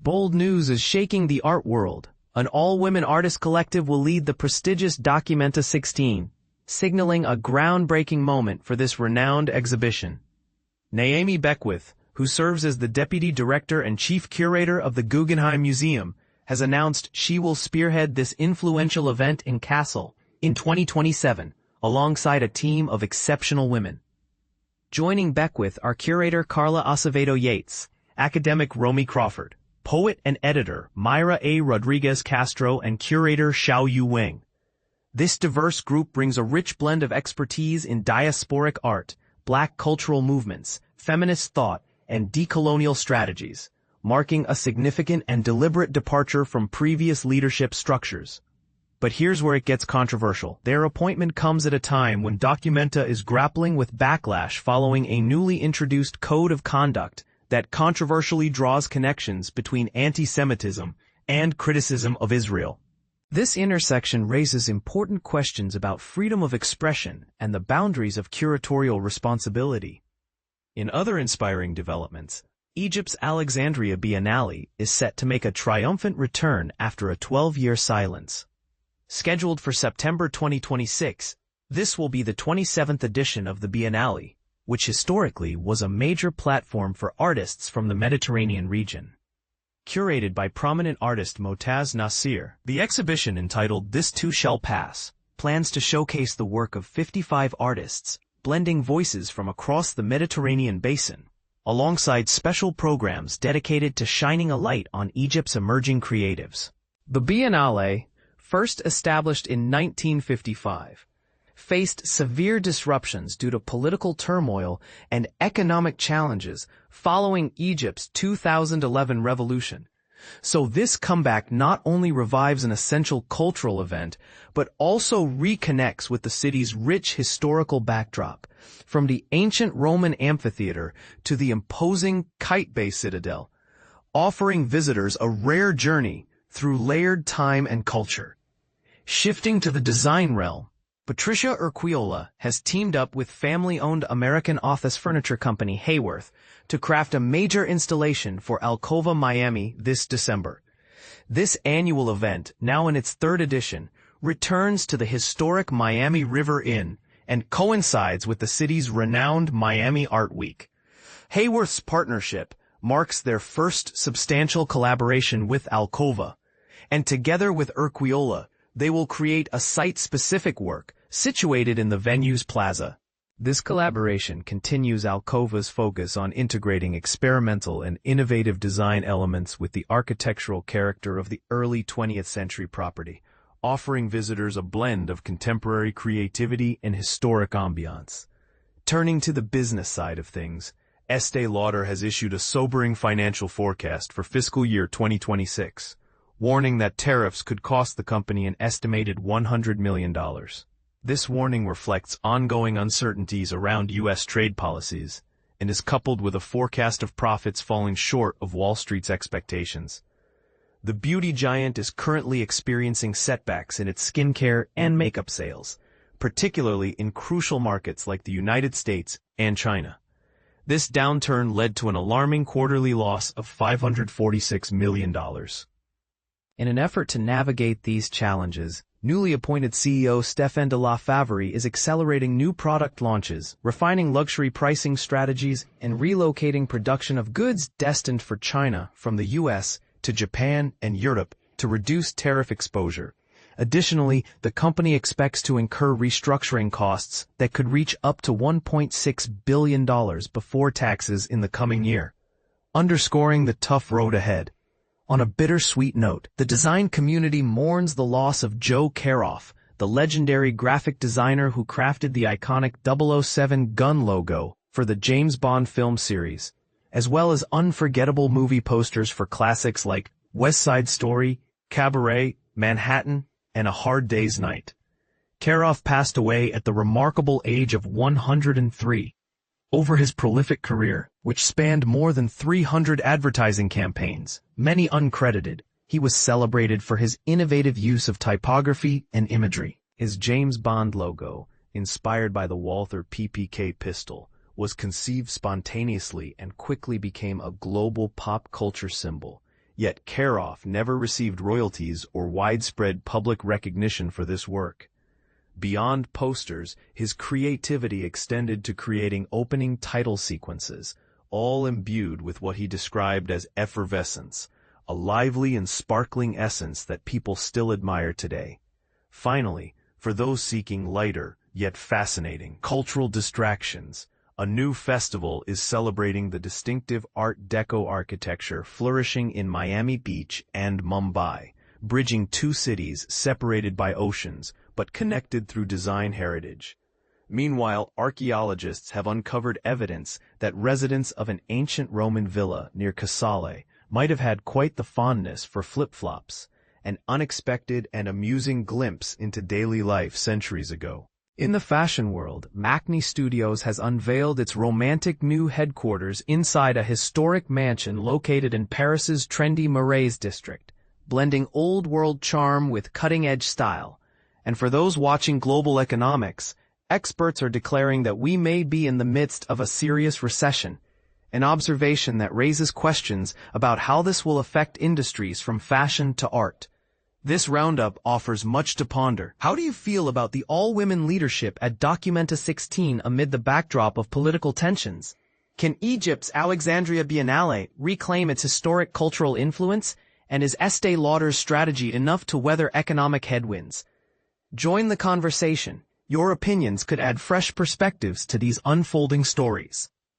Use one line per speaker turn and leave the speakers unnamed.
Bold news is shaking the art world. An all-women artist collective will lead the prestigious Documenta 16, signaling a groundbreaking moment for this renowned exhibition. Naomi Beckwith, who serves as the deputy director and chief curator of the Guggenheim Museum, has announced she will spearhead this influential event in Kassel in 2027, alongside a team of exceptional women. Joining Beckwith are curator Carla Acevedo-Yates, academic Romi Crawford, poet and editor Mayra A. Rodríguez Castro, and curator Xiaoyu Weng. This diverse group brings a rich blend of expertise in diasporic art, Black cultural movements, feminist thought, and decolonial strategies, marking a significant and deliberate departure from previous leadership structures. But here's where it gets controversial. Their appointment comes at a time when Documenta is grappling with backlash following a newly introduced code of conduct that controversially draws connections between anti-Semitism and criticism of Israel. This intersection raises important questions about freedom of expression and the boundaries of curatorial responsibility. In other inspiring developments, Egypt's Alexandria Biennale is set to make a triumphant return after a 12-year silence. Scheduled for September 2026, this will be the 27th edition of the Biennale, which historically was a major platform for artists from the Mediterranean region. Curated by prominent artist Motaz Nasir, the exhibition entitled This Too Shall Pass plans to showcase the work of 55 artists, blending voices from across the Mediterranean basin, alongside special programs dedicated to shining a light on Egypt's emerging creatives. The Biennale, first established in 1955, faced severe disruptions due to political turmoil and economic challenges following Egypt's 2011 revolution. So this comeback not only revives an essential cultural event, but also reconnects with the city's rich historical backdrop, from the ancient Roman amphitheater to the imposing Kite-Bay Citadel, offering visitors a rare journey through layered time and culture. Shifting to the design realm, Patricia Urquiola has teamed up with family-owned American office furniture company Hayworth to craft a major installation for Alcova Miami this December. This annual event, now in its third edition, returns to the historic Miami River Inn and coincides with the city's renowned Miami Art Week. Hayworth's partnership marks their first substantial collaboration with Alcova, and together with Urquiola, they will create a site-specific work situated in the venue's plaza. This collaboration continues Alcova's focus on integrating experimental and innovative design elements with the architectural character of the early 20th century property, offering visitors a blend of contemporary creativity and historic ambiance. Turning to the business side of things, Estée Lauder has issued a sobering financial forecast for fiscal year 2026, warning that tariffs could cost the company an estimated $100 million. This warning reflects ongoing uncertainties around U.S. trade policies and is coupled with a forecast of profits falling short of Wall Street's expectations. The beauty giant is currently experiencing setbacks in its skincare and makeup sales, particularly in crucial markets like the United States and China. This downturn led to an alarming quarterly loss of $546 million. In an effort to navigate these challenges, newly appointed CEO Stéphane de la Faverie is accelerating new product launches, refining luxury pricing strategies, and relocating production of goods destined for China from the U.S. to Japan and Europe to reduce tariff exposure. Additionally, the company expects to incur restructuring costs that could reach up to $1.6 billion before taxes in the coming year, underscoring the tough road ahead. On a bittersweet note, the design community mourns the loss of Joe Karoff, the legendary graphic designer who crafted the iconic 007 gun logo for the James Bond film series, as well as unforgettable movie posters for classics like West Side Story, Cabaret, Manhattan, and A Hard Day's Night. Karoff passed away at the remarkable age of 103. Over his prolific career, which spanned more than 300 advertising campaigns, many uncredited, he was celebrated for his innovative use of typography and imagery. His James Bond logo, inspired by the Walther PPK pistol, was conceived spontaneously and quickly became a global pop culture symbol, Yet Karoff never received royalties or widespread public recognition for this work. Beyond posters, his creativity extended to creating opening title sequences, all imbued with what he described as effervescence, a lively and sparkling essence that people still admire today. Finally, for those seeking lighter, yet fascinating, cultural distractions, a new festival is celebrating the distinctive Art Deco architecture flourishing in Miami Beach and Mumbai, bridging two cities separated by oceans, but connected through design heritage. Meanwhile, archaeologists have uncovered evidence that residents of an ancient Roman villa near Casale might have had quite the fondness for flip-flops, an unexpected and amusing glimpse into daily life centuries ago. In the fashion world, Macne Studios has unveiled its romantic new headquarters inside a historic mansion located in Paris's trendy Marais district, blending old-world charm with cutting-edge style. And for those watching global economics, experts are declaring that we may be in the midst of a serious recession, an observation that raises questions about how this will affect industries from fashion to art. This roundup offers much to ponder. How do you feel about the all-women leadership at Documenta 16 amid the backdrop of political tensions? Can Egypt's Alexandria Biennale reclaim its historic cultural influence? And is Estée Lauder's strategy enough to weather economic headwinds? Join the conversation. Your opinions could add fresh perspectives to these unfolding stories.